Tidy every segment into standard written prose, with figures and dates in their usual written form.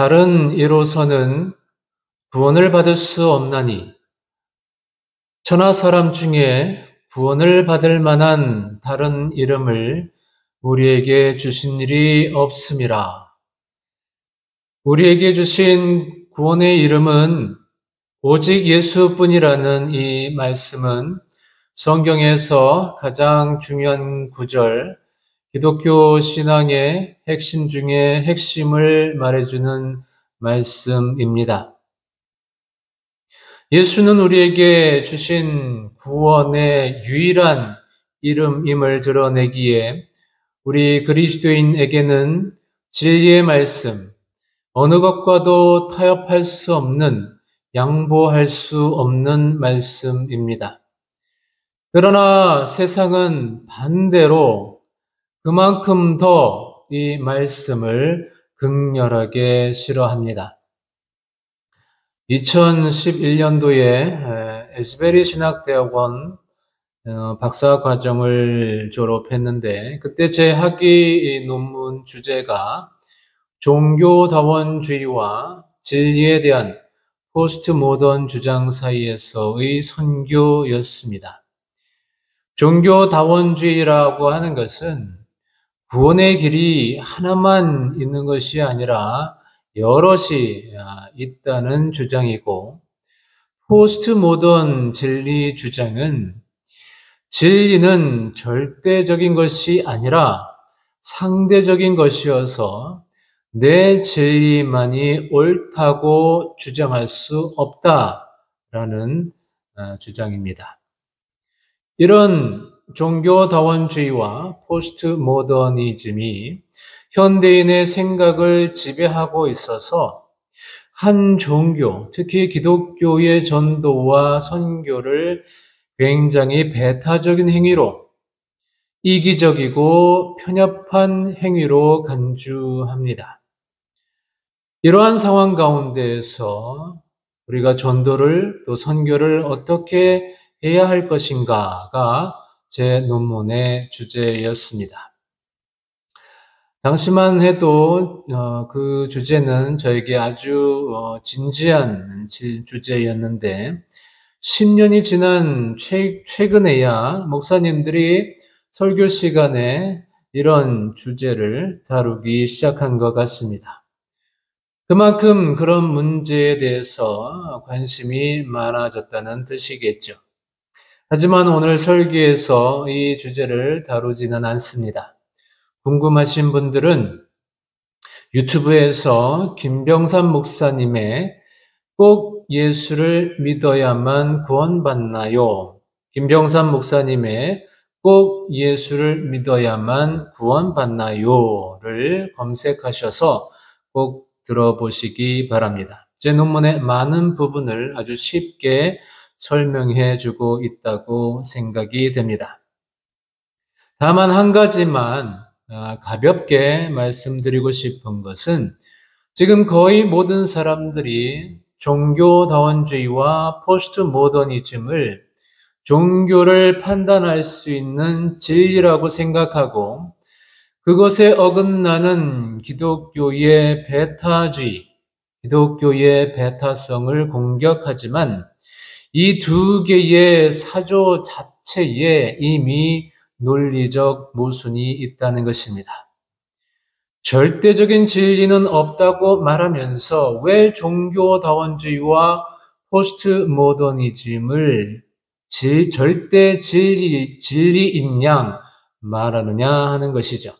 다른 이로서는 구원을 받을 수 없나니 천하 사람 중에 구원을 받을 만한 다른 이름을 우리에게 주신 일이 없음이라. 우리에게 주신 구원의 이름은 오직 예수뿐이라는 이 말씀은 성경에서 가장 중요한 구절, 기독교 신앙의 핵심 중에 핵심을 말해주는 말씀입니다. 예수는 우리에게 주신 구원의 유일한 이름임을 드러내기에 우리 그리스도인에게는 진리의 말씀, 어느 것과도 타협할 수 없는, 양보할 수 없는 말씀입니다. 그러나 세상은 반대로 그만큼 더 이 말씀을 극렬하게 싫어합니다. 2011년도에 에스베리 신학대학원 박사 과정을 졸업했는데 그때 제 학위 논문 주제가 종교다원주의와 진리에 대한 포스트 모던 주장 사이에서의 선교였습니다. 종교다원주의라고 하는 것은 구원의 길이 하나만 있는 것이 아니라 여럿이 있다는 주장이고, 포스트 모던 진리 주장은 진리는 절대적인 것이 아니라 상대적인 것이어서 내 진리만이 옳다고 주장할 수 없다라는 주장입니다. 이런 종교다원주의와 포스트 모더니즘이 현대인의 생각을 지배하고 있어서 한 종교, 특히 기독교의 전도와 선교를 굉장히 배타적인 행위로, 이기적이고 편협한 행위로 간주합니다. 이러한 상황 가운데에서 우리가 전도를 또 선교를 어떻게 해야 할 것인가가 제 논문의 주제였습니다. 당시만 해도 그 주제는 저에게 아주 진지한 주제였는데 10년이 지난 최근에야 목사님들이 설교 시간에 이런 주제를 다루기 시작한 것 같습니다. 그만큼 그런 문제에 대해서 관심이 많아졌다는 뜻이겠죠. 하지만 오늘 설교에서 이 주제를 다루지는 않습니다. 궁금하신 분들은 유튜브에서 김병삼 목사님의 꼭 예수를 믿어야만 구원받나요? 김병삼 목사님의 꼭 예수를 믿어야만 구원받나요?를 검색하셔서 꼭 들어보시기 바랍니다. 제 논문의 많은 부분을 아주 쉽게 설명해 주고 있다고 생각이 됩니다. 다만 한 가지만 가볍게 말씀드리고 싶은 것은 지금 거의 모든 사람들이 종교다원주의와 포스트 모더니즘을 종교를 판단할 수 있는 진리라고 생각하고 그것에 어긋나는 기독교의 배타주의, 기독교의 배타성을 공격하지만 이 두 개의 사조 자체에 이미 논리적 모순이 있다는 것입니다. 절대적인 진리는 없다고 말하면서 왜 종교다원주의와 포스트 모더니즘을 절대 진리인 양 말하느냐 하는 것이죠.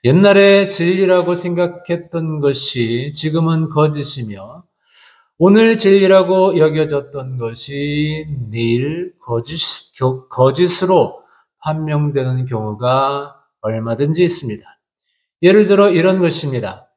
옛날에 진리라고 생각했던 것이 지금은 거짓이며 오늘 진리라고 여겨졌던 것이 내일 거짓으로 판명되는 경우가 얼마든지 있습니다. 예를 들어 이런 것입니다.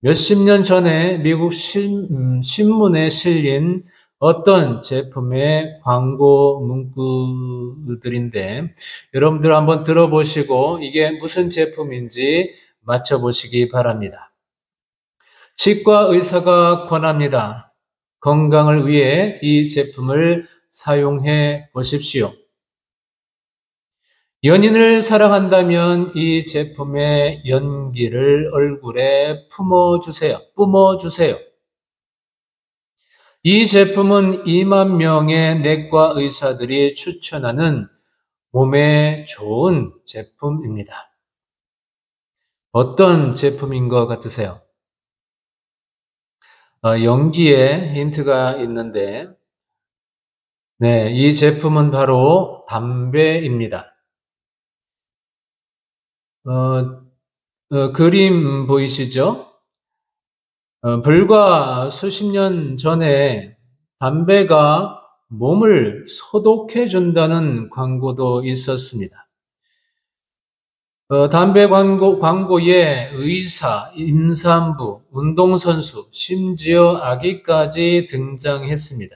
몇십 년 전에 미국 신문에 실린 어떤 제품의 광고 문구들인데 여러분들 한번 들어보시고 이게 무슨 제품인지 맞춰보시기 바랍니다. 치과 의사가 권합니다. 건강을 위해 이 제품을 사용해 보십시오. 연인을 사랑한다면 이 제품의 연기를 얼굴에 품어주세요. 뿜어주세요. 이 제품은 2만 명의 내과 의사들이 추천하는 몸에 좋은 제품입니다. 어떤 제품인 것 같으세요? 연기에 힌트가 있는데, 네, 이 제품은 바로 담배입니다. 그림 보이시죠? 불과 수십 년 전에 담배가 몸을 소독해 준다는 광고도 있었습니다. 담배 광고에 의사, 임산부, 운동선수, 심지어 아기까지 등장했습니다.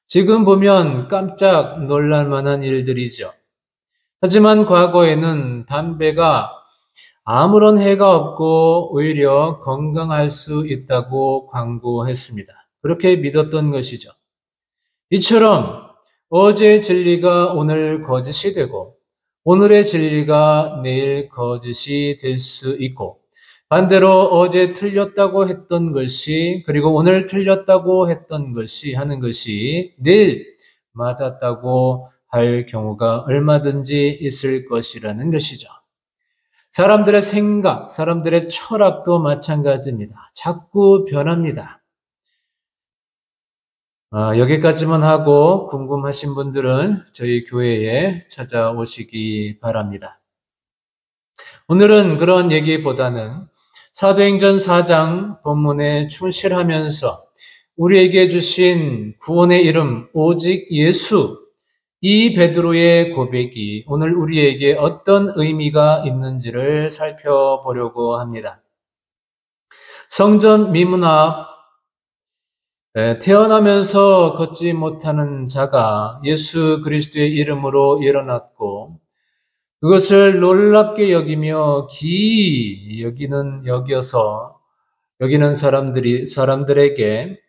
지금 보면 깜짝 놀랄 만한 일들이죠. 하지만 과거에는 담배가 아무런 해가 없고 오히려 건강할 수 있다고 광고했습니다. 그렇게 믿었던 것이죠. 이처럼 어제의 진리가 오늘 거짓이 되고 오늘의 진리가 내일 거짓이 될 수 있고 반대로 어제 틀렸다고 했던 것이 그리고 오늘 틀렸다고 했던 것이 하는 것이 내일 맞았다고 할 경우가 얼마든지 있을 것이라는 것이죠. 사람들의 생각, 사람들의 철학도 마찬가지입니다. 자꾸 변합니다. 여기까지만 하고 궁금하신 분들은 저희 교회에 찾아오시기 바랍니다. 오늘은 그런 얘기보다는 사도행전 4장 본문에 충실하면서 우리에게 주신 구원의 이름 오직 예수, 이 베드로의 고백이 오늘 우리에게 어떤 의미가 있는지를 살펴보려고 합니다. 성전 미문 앞 태어나면서 걷지 못하는 자가 예수 그리스도의 이름으로 일어났고 그것을 놀랍게 여기며 기이 여기는 사람들에게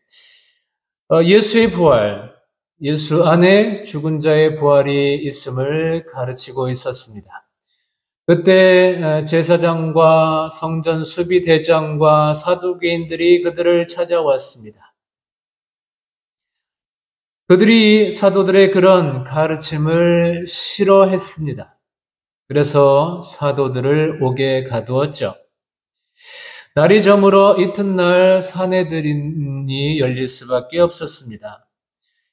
예수의 부활, 예수 안에 죽은 자의 부활이 있음을 가르치고 있었습니다. 그때 제사장과 성전 수비대장과 사두개인들이 그들을 찾아왔습니다. 그들이 사도들의 그런 가르침을 싫어했습니다. 그래서 사도들을 옥에 가두었죠. 날이 저물어 이튿날 사내들인이 열릴 수밖에 없었습니다.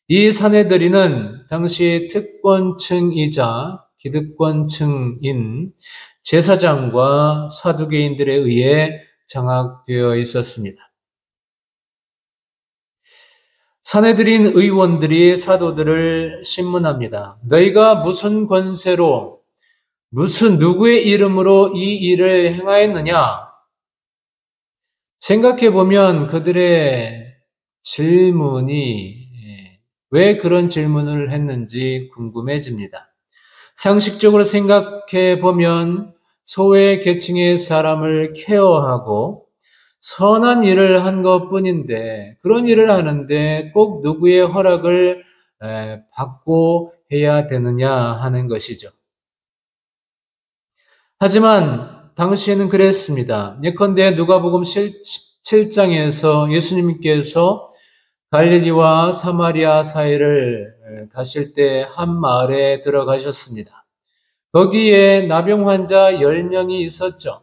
이 사내들인은 당시 특권층이자 기득권층인 제사장과 사두개인들에 의해 장악되어 있었습니다. 사내들인 의원들이 사도들을 신문합니다. 너희가 무슨 권세로 무슨 누구의 이름으로 이 일을 행하였느냐? 생각해 보면 그들의 질문이 왜 그런 질문을 했는지 궁금해집니다. 상식적으로 생각해 보면 소외 계층의 사람을 케어하고 선한 일을 한 것뿐인데 그런 일을 하는데 꼭 누구의 허락을 받고 해야 되느냐 하는 것이죠. 하지만 당시에는 그랬습니다. 예컨대 누가복음 17장에서 예수님께서 갈릴리와 사마리아 사이를 가실 때 한 마을에 들어가셨습니다. 거기에 나병 환자 10명이 있었죠.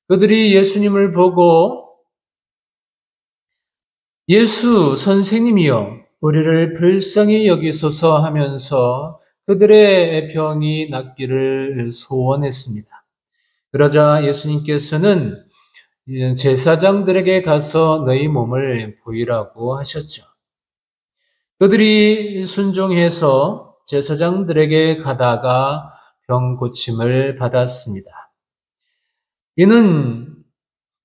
그들이 예수님을 보고 예수 선생님이여 우리를 불쌍히 여기소서 하면서 그들의 병이 낫기를 소원했습니다. 그러자 예수님께서는 제사장들에게 가서 너희 몸을 보이라고 하셨죠. 그들이 순종해서 제사장들에게 가다가 병 고침을 받았습니다. 이는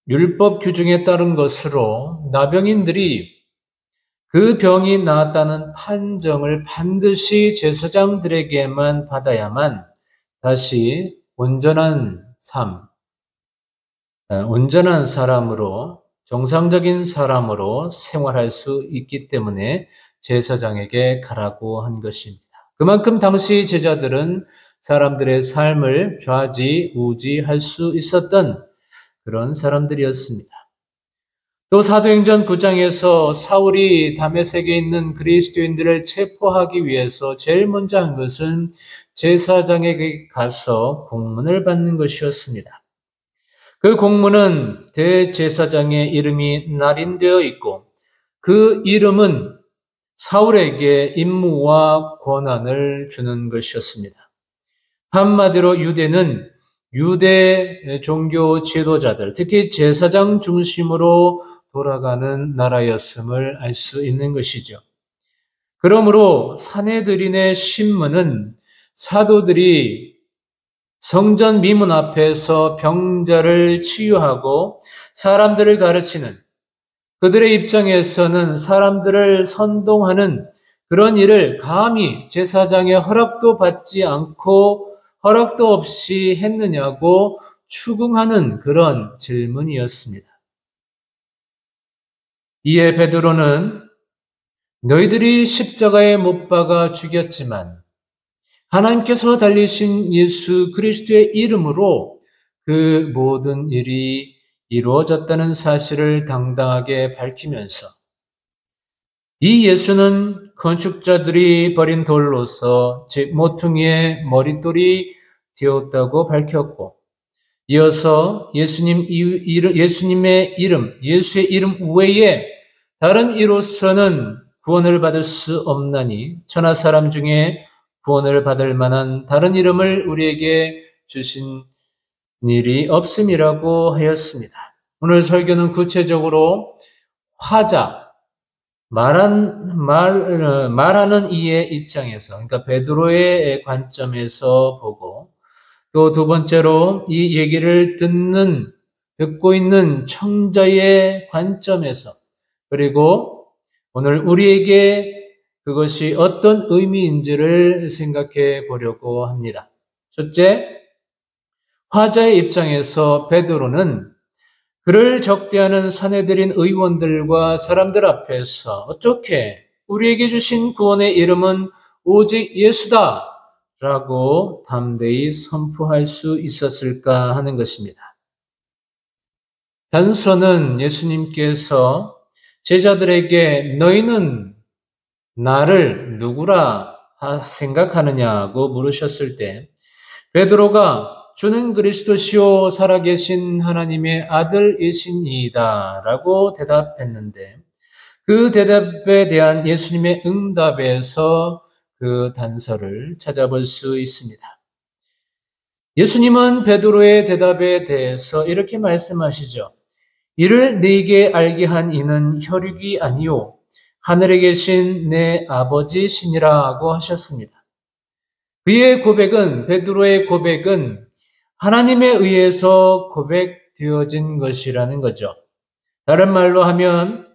율법 규정에 따른 것으로 나병인들이 그 병이 나았다는 판정을 반드시 제사장들에게만 받아야만 다시 온전한 사람으로, 정상적인 사람으로 생활할 수 있기 때문에 제사장에게 가라고 한 것입니다. 그만큼 당시 제자들은 사람들의 삶을 좌지우지할 수 있었던 그런 사람들이었습니다. 또 사도행전 9장에서 사울이 다메섹에 있는 그리스도인들을 체포하기 위해서 제일 먼저 한 것은 제사장에게 가서 공문을 받는 것이었습니다. 그 공문은 대제사장의 이름이 날인되어 있고 그 이름은 사울에게 임무와 권한을 주는 것이었습니다. 한마디로 유대는 유대 종교 지도자들, 특히 제사장 중심으로 돌아가는 나라였음을 알 수 있는 것이죠. 그러므로 사내들인의 신문은 사도들이 성전 미문 앞에서 병자를 치유하고 사람들을 가르치는, 그들의 입장에서는 사람들을 선동하는 그런 일을 감히 제사장의 허락도 받지 않고 허락도 없이 했느냐고 추궁하는 그런 질문이었습니다. 이에 베드로는 너희들이 십자가에 못 박아 죽였지만 하나님께서 달리신 예수 그리스도의 이름으로 그 모든 일이 이루어졌다는 사실을 당당하게 밝히면서 이 예수는 건축자들이 버린 돌로서 즉 모퉁이의 머릿돌이 되었다고 밝혔고, 이어서 예수님의 이름, 예수의 이름 외에 다른 이로서는 구원을 받을 수 없나니 천하 사람 중에 구원을 받을 만한 다른 이름을 우리에게 주신 일이 없음이라고 하였습니다. 오늘 설교는 구체적으로 화자, 말하는 이의 입장에서, 그러니까 베드로의 관점에서 보고, 또 두 번째로 이 얘기를 듣고 있는 청자의 관점에서, 그리고 오늘 우리에게 그것이 어떤 의미인지를 생각해 보려고 합니다. 첫째, 화자의 입장에서 베드로는 그를 적대하는 사내들인 의원들과 사람들 앞에서 어떻게 우리에게 주신 구원의 이름은 오직 예수다 라고 담대히 선포할 수 있었을까 하는 것입니다. 단서는 예수님께서 제자들에게 너희는 나를 누구라 생각하느냐고 물으셨을 때 베드로가 주는 그리스도시요 살아계신 하나님의 아들이시니이다 라고 대답했는데, 그 대답에 대한 예수님의 응답에서 그 단서를 찾아볼 수 있습니다. 예수님은 베드로의 대답에 대해서 이렇게 말씀하시죠. 이를 네게 알게 한 이는 혈육이 아니요 하늘에 계신 내 아버지시니라고 하셨습니다. 그의 고백은, 베드로의 고백은 하나님에 의해서 고백되어진 것이라는 거죠. 다른 말로 하면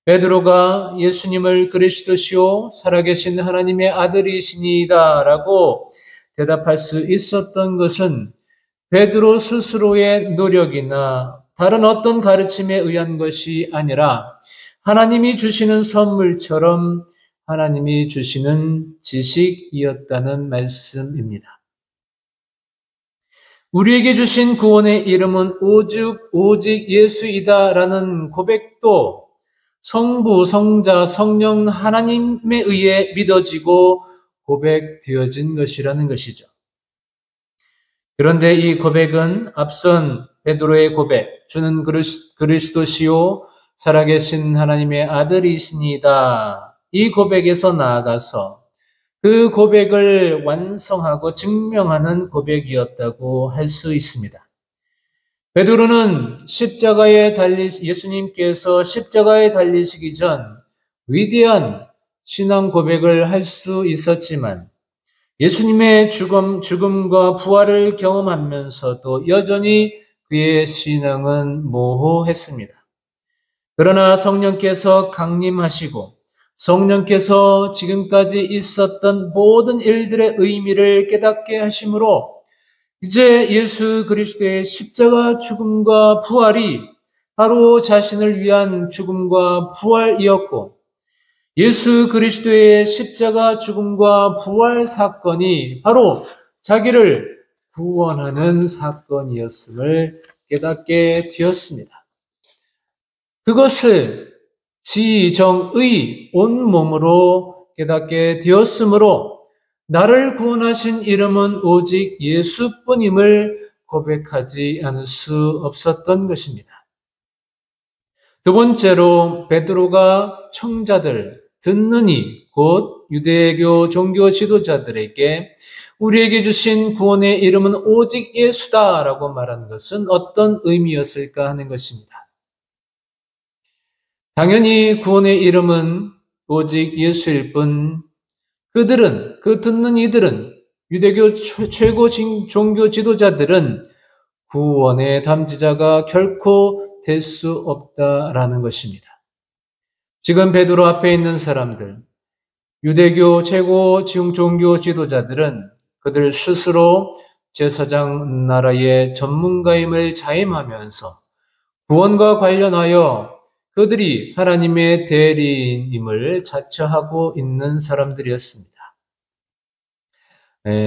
베드로가 예수님을 그리스도시요 살아계신 하나님의 아들이시니이다 라고 대답할 수 있었던 것은 베드로 스스로의 노력이나 다른 어떤 가르침에 의한 것이 아니라 하나님이 주시는 선물처럼 하나님이 주시는 지식이었다는 말씀입니다. 우리에게 주신 구원의 이름은 오직 예수이다라는 고백도 성부, 성자, 성령 하나님에 의해 믿어지고 고백되어진 것이라는 것이죠. 그런데 이 고백은 앞선 베드로의 고백, 주는 그리스도시요 살아계신 하나님의 아들이시니이다. 이 고백에서 나아가서 그 고백을 완성하고 증명하는 고백이었다고 할 수 있습니다. 베드로는 예수님께서 십자가에 달리시기 전 위대한 신앙 고백을 할 수 있었지만 예수님의 죽음과 부활을 경험하면서도 여전히 그의 신앙은 모호했습니다. 그러나 성령께서 강림하시고 성령께서 지금까지 있었던 모든 일들의 의미를 깨닫게 하심으로 이제 예수 그리스도의 십자가 죽음과 부활이 바로 자신을 위한 죽음과 부활이었고, 예수 그리스도의 십자가 죽음과 부활 사건이 바로 자기를 구원하는 사건이었음을 깨닫게 되었습니다. 그것을 지정의 온몸으로 깨닫게 되었으므로 나를 구원하신 이름은 오직 예수뿐임을 고백하지 않을 수 없었던 것입니다. 두 번째로 베드로가 청자들, 듣는 이, 곧 유대교 종교 지도자들에게 우리에게 주신 구원의 이름은 오직 예수다라고 말한 것은 어떤 의미였을까 하는 것입니다. 당연히 구원의 이름은 오직 예수일 뿐 그들은, 그 듣는 이들은, 유대교 최고 종교 지도자들은 구원의 담지자가 결코 될 수 없다라는 것입니다. 지금 베드로 앞에 있는 사람들, 유대교 최고 종교 지도자들은 그들 스스로 제사장 나라의 전문가임을 자임하면서 구원과 관련하여 그들이 하나님의 대리인임을 자처하고 있는 사람들이었습니다.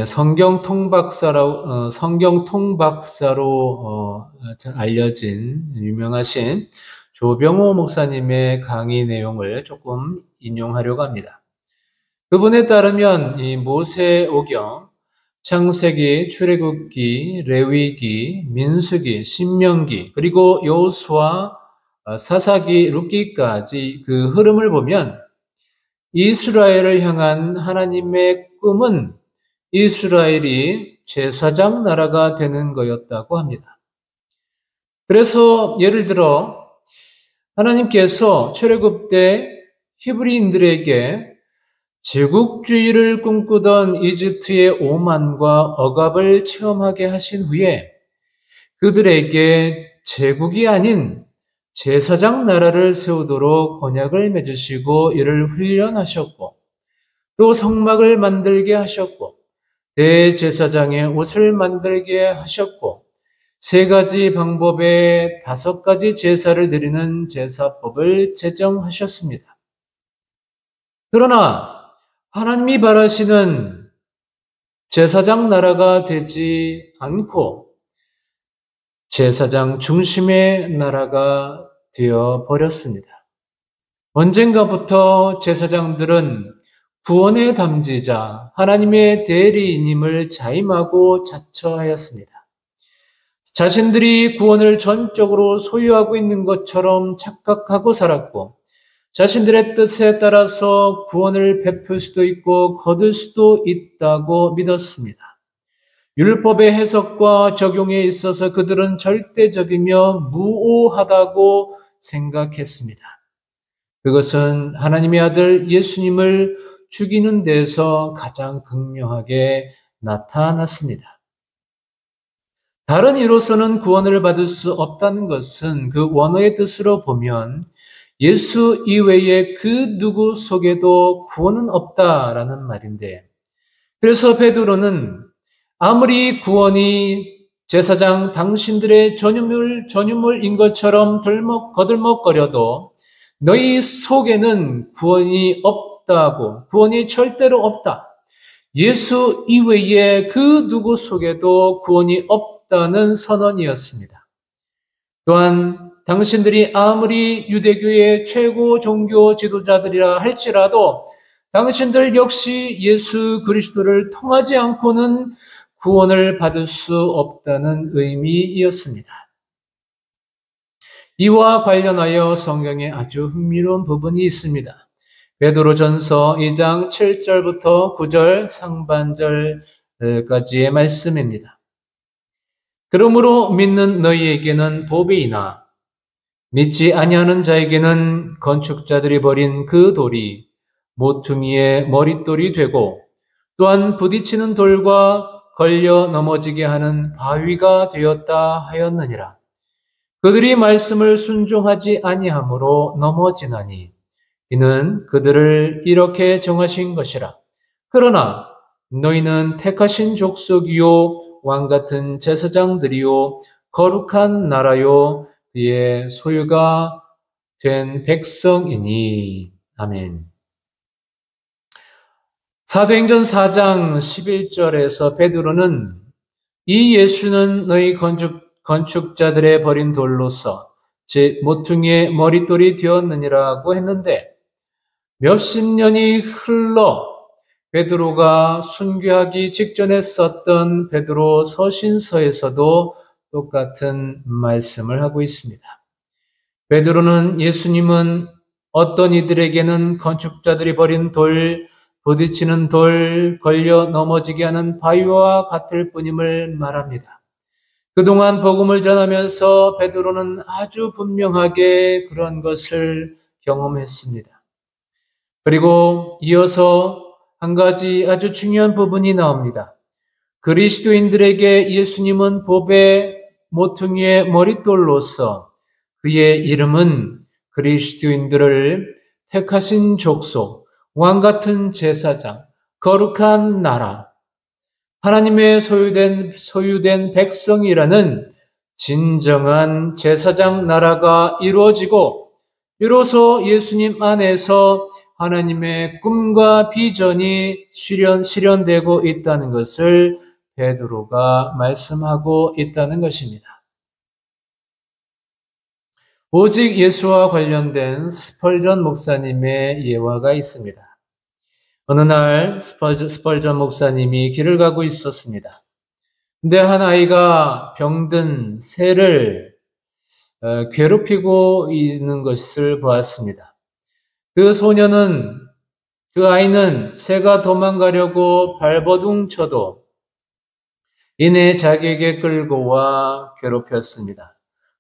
성경 통박사로 알려진 유명하신 조병호 목사님의 강의 내용을 조금 인용하려고 합니다. 그분에 따르면 이 모세오경, 창세기, 출애굽기, 레위기, 민수기, 신명기, 그리고 여호수아, 사사기, 룻기까지 그 흐름을 보면 이스라엘을 향한 하나님의 꿈은 이스라엘이 제사장 나라가 되는 거였다고 합니다. 그래서 예를 들어 하나님께서 출애굽 때 히브리인들에게 제국주의를 꿈꾸던 이집트의 오만과 억압을 체험하게 하신 후에 그들에게 제국이 아닌 제사장 나라를 세우도록 언약을 맺으시고 이를 훈련하셨고 또 성막을 만들게 하셨고 대제사장의 옷을 만들게 하셨고 세 가지 방법에 5가지 제사를 드리는 제사법을 제정하셨습니다. 그러나 하나님이 바라시는 제사장 나라가 되지 않고 제사장 중심의 나라가 되어 버렸습니다. 언젠가부터 제사장들은 구원의 담지자, 하나님의 대리인임을 자임하고 자처하였습니다. 자신들이 구원을 전적으로 소유하고 있는 것처럼 착각하고 살았고 자신들의 뜻에 따라서 구원을 베풀 수도 있고 거둘 수도 있다고 믿었습니다. 율법의 해석과 적용에 있어서 그들은 절대적이며 무오하다고 생각했습니다. 그것은 하나님의 아들 예수님을 죽이는 데서 가장 극명하게 나타났습니다. 다른 이로서는 구원을 받을 수 없다는 것은 그 원어의 뜻으로 보면 예수 이외에 그 누구 속에도 구원은 없다라는 말인데 그래서 베드로는 아무리 구원이 제사장 당신들의 전유물인 것처럼 거들먹거려도 너희 속에는 구원이 없다고, 구원이 절대로 없다. 예수 이외에 그 누구 속에도 구원이 없다는 선언이었습니다. 또한 당신들이 아무리 유대교의 최고 종교 지도자들이라 할지라도 당신들 역시 예수 그리스도를 통하지 않고는 구원을 받을 수 없다는 의미이었습니다. 이와 관련하여 성경에 아주 흥미로운 부분이 있습니다. 베드로전서 2장 7절부터 9절 상반절까지의 말씀입니다. 그러므로 믿는 너희에게는 복이 있나 믿지 아니하는 자에게는 건축자들이 버린 그 돌이 모퉁이의 머릿돌이 되고 또한 부딪히는 돌과 걸려 넘어지게 하는 바위가 되었다 하였느니라. 그들이 말씀을 순종하지 아니함으로 넘어지나니 이는 그들을 이렇게 정하신 것이라. 그러나 너희는 택하신 족속이요 왕같은 제사장들이요 거룩한 나라요 그의 소유가 된 백성이니. 아멘. 사도행전 4장 11절에서 베드로는 이 예수는 너희 건축자들의 버린 돌로서 제 모퉁이의 머릿돌이 되었느니라고 했는데 몇십 년이 흘러 베드로가 순교하기 직전에 썼던 베드로 서신서에서도 똑같은 말씀을 하고 있습니다. 베드로는 예수님은 어떤 이들에게는 건축자들이 버린 돌, 부딪히는 돌, 걸려 넘어지게 하는 바위와 같을 뿐임을 말합니다. 그동안 복음을 전하면서 베드로는 아주 분명하게 그런 것을 경험했습니다. 그리고 이어서 한 가지 아주 중요한 부분이 나옵니다. 그리스도인들에게 예수님은 법의 모퉁이의 머릿돌로서 그의 이름은 그리스도인들을 택하신 족속, 왕같은 제사장, 거룩한 나라, 하나님의 소유된 백성이라는 진정한 제사장 나라가 이루어지고 비로소 예수님 안에서 하나님의 꿈과 비전이 실현되고 있다는 것을 베드로가 말씀하고 있다는 것입니다. 오직 예수와 관련된 스펄전 목사님의 예화가 있습니다. 어느 날 스펄전 목사님이 길을 가고 있었습니다. 근데 한 아이가 병든 새를 괴롭히고 있는 것을 보았습니다. 그 아이는 새가 도망가려고 발버둥 쳐도 이내 자기에게 끌고 와 괴롭혔습니다.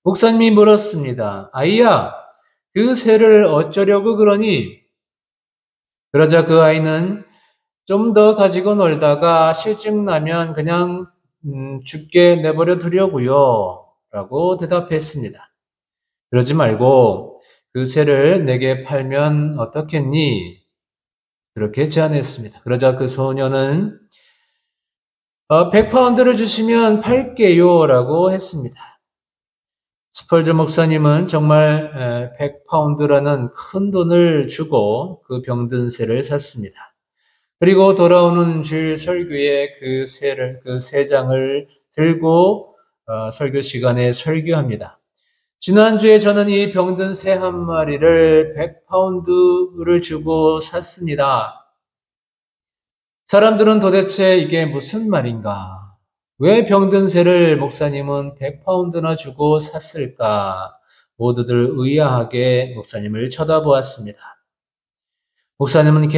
목사님이 물었습니다. 아이야, 그 새를 어쩌려고 그러니? 그러자 그 아이는 좀 더 가지고 놀다가 실증 나면 그냥 죽게 내버려 두려고요. 라고 대답했습니다. 그러지 말고 그 새를 내게 팔면 어떻겠니? 그렇게 제안했습니다. 그러자 그 소녀는 100파운드를 주시면 팔게요. 라고 했습니다. 스펄전 목사님은 정말 100파운드라는 큰 돈을 주고 그 병든 새를 샀습니다. 그리고 돌아오는 주일 설교에 그 세 장을 들고 설교 시간에 설교합니다. 지난주에 저는 이 병든 새 한 마리를 100파운드를 주고 샀습니다. 사람들은 도대체 이게 무슨 말인가? 왜 병든 새를 목사님은 100파운드나 주고 샀을까? 모두들 의아하게 목사님을 쳐다보았습니다. 목사님은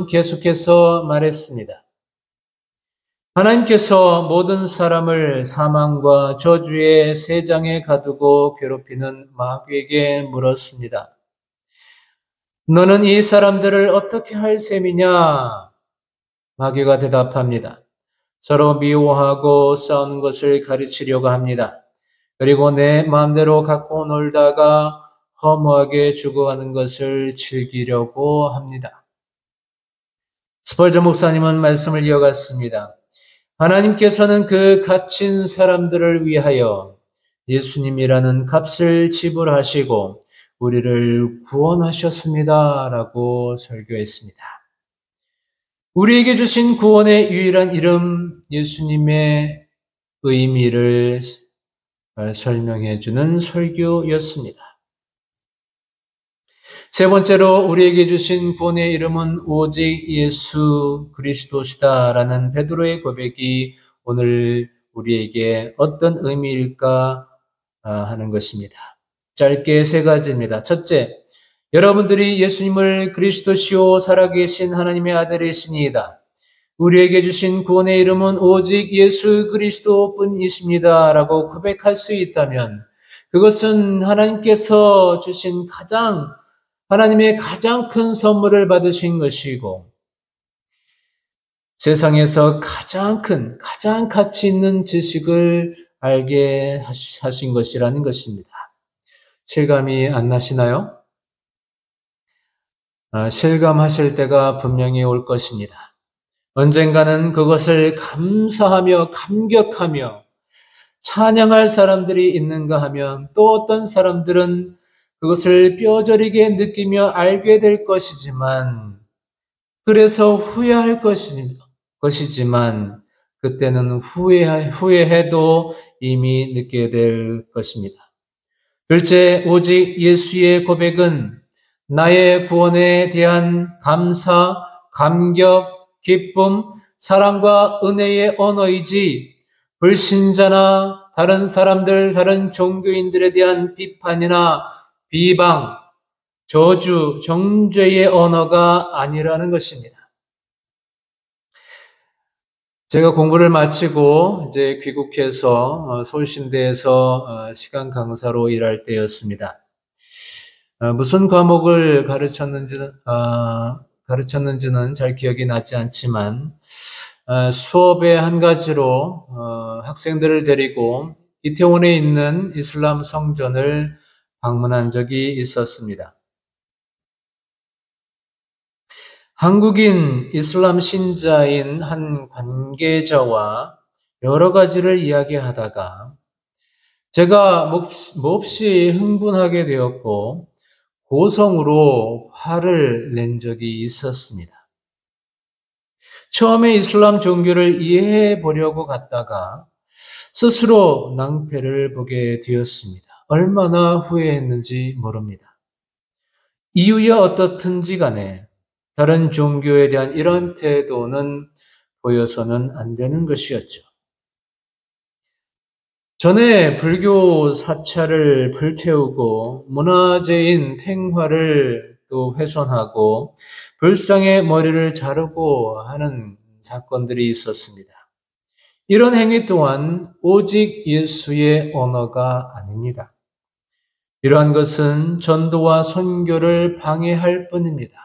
계속해서 말했습니다. 하나님께서 모든 사람을 사망과 저주의 세장에 가두고 괴롭히는 마귀에게 물었습니다. 너는 이 사람들을 어떻게 할 셈이냐? 마귀가 대답합니다. 서로 미워하고 싸우는 것을 가르치려고 합니다. 그리고 내 마음대로 갖고 놀다가 허무하게 죽어가는 것을 즐기려고 합니다. 스펄전 목사님은 말씀을 이어갔습니다. 하나님께서는 그 갇힌 사람들을 위하여 예수님이라는 값을 지불하시고 우리를 구원하셨습니다. 라고 설교했습니다. 우리에게 주신 구원의 유일한 이름 예수님의 의미를 설명해 주는 설교였습니다. 세 번째로 우리에게 주신 구원의 이름은 오직 예수 그리스도시다라는 베드로의 고백이 오늘 우리에게 어떤 의미일까 하는 것입니다. 짧게 세 가지입니다. 첫째, 여러분들이 예수님을 그리스도시요 살아계신 하나님의 아들이시니이다. 우리에게 주신 구원의 이름은 오직 예수 그리스도뿐이십니다. 라고 고백할 수 있다면 그것은 하나님께서 주신 하나님의 가장 큰 선물을 받으신 것이고 세상에서 가장 가치 있는 지식을 알게 하신 것이라는 것입니다. 실감이 안 나시나요? 실감하실 때가 분명히 올 것입니다. 언젠가는 그것을 감사하며 감격하며 찬양할 사람들이 있는가 하면 또 어떤 사람들은 그것을 뼈저리게 느끼며 알게 될 것이지만 그래서 후회할 것이지만 그때는 후회해도 이미 늦게 될 것입니다. 둘째, 오직 예수의 고백은 나의 구원에 대한 감사, 감격, 기쁨, 사랑과 은혜의 언어이지 불신자나 다른 사람들, 다른 종교인들에 대한 비판이나 비방, 저주, 정죄의 언어가 아니라는 것입니다. 제가 공부를 마치고 이제 귀국해서 서울신대에서 시간 강사로 일할 때였습니다. 무슨 과목을 가르쳤는지는 잘 기억이 나지 않지만 수업의 한 가지로 학생들을 데리고 이태원에 있는 이슬람 성전을 방문한 적이 있었습니다. 한국인 이슬람 신자인 한 관계자와 여러 가지를 이야기하다가 제가 몹시 흥분하게 되었고 고성으로 화를 낸 적이 있었습니다. 처음에 이슬람 종교를 이해해 보려고 갔다가 스스로 낭패를 보게 되었습니다. 얼마나 후회했는지 모릅니다. 이유야 어떻든지 간에 다른 종교에 대한 이런 태도는 보여서는 안 되는 것이었죠. 전에 불교 사찰을 불태우고 문화재인 탱화를 또 훼손하고 불상의 머리를 자르고 하는 사건들이 있었습니다. 이런 행위 또한 오직 예수의 언어가 아닙니다. 이러한 것은 전도와 선교를 방해할 뿐입니다.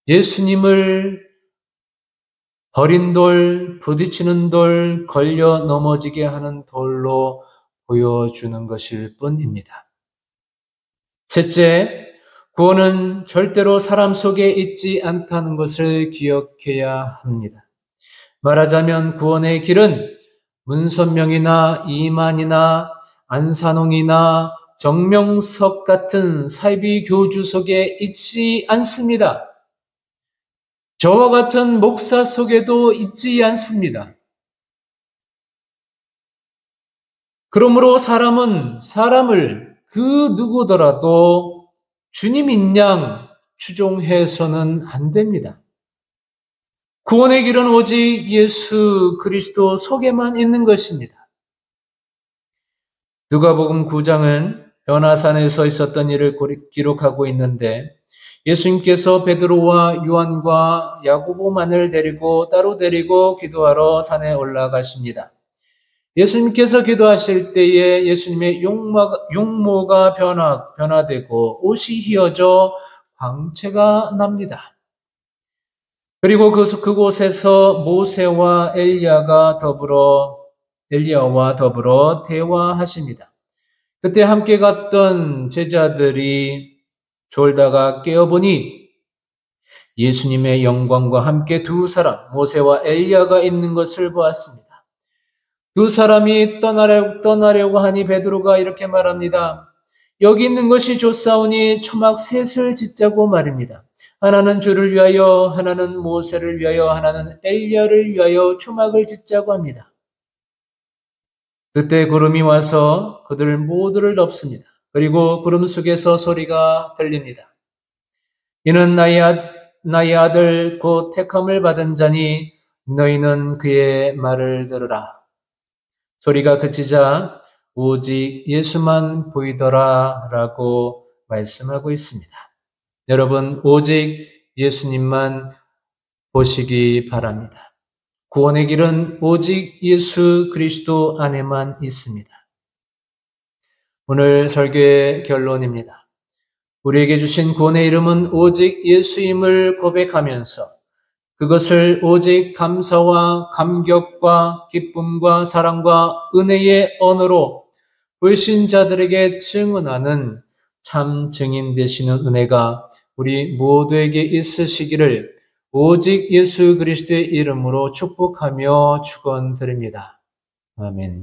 예수님을 버린 돌, 부딪히는 돌, 걸려 넘어지게 하는 돌로 보여주는 것일 뿐입니다. 셋째, 구원은 절대로 사람 속에 있지 않다는 것을 기억해야 합니다. 말하자면 구원의 길은 문선명이나 이만이나 안산홍이나 정명석 같은 사이비 교주 속에 있지 않습니다. 저와 같은 목사 속에도 있지 않습니다. 그러므로 사람은 사람을 그 누구더라도 주님인 양 추종해서는 안 됩니다. 구원의 길은 오직 예수 그리스도 속에만 있는 것입니다. 누가복음 9장은 변화산에서 있었던 일을 기록하고 있는데 예수님께서 베드로와 요한과 야고보만을 따로 데리고 기도하러 산에 올라가십니다. 예수님께서 기도하실 때에 예수님의 용모가 변화되고 옷이 휘어져 광채가 납니다. 그리고 그곳에서 모세와 엘리야와 더불어 대화하십니다. 그때 함께 갔던 제자들이 졸다가 깨어보니 예수님의 영광과 함께 두 사람, 모세와 엘리야가 있는 것을 보았습니다. 두 사람이 떠나려고 하니 베드로가 이렇게 말합니다. 여기 있는 것이 좋사오니 초막 셋을 짓자고 말입니다. 하나는 주를 위하여, 하나는 모세를 위하여, 하나는 엘리야를 위하여 초막을 짓자고 합니다. 그때 구름이 와서 그들 모두를 덮습니다. 그리고 구름 속에서 소리가 들립니다. 이는 나의 아들 곧 택함을 받은 자니 너희는 그의 말을 들으라. 소리가 그치자 오직 예수만 보이더라 라고 말씀하고 있습니다. 여러분, 오직 예수님만 보시기 바랍니다. 구원의 길은 오직 예수 그리스도 안에만 있습니다. 오늘 설교의 결론입니다. 우리에게 주신 구원의 이름은 오직 예수임을 고백하면서 그것을 오직 감사와 감격과 기쁨과 사랑과 은혜의 언어로 불신자들에게 증언하는 참 증인 되시는 은혜가 우리 모두에게 있으시기를 오직 예수 그리스도의 이름으로 축복하며 축원드립니다. 아멘.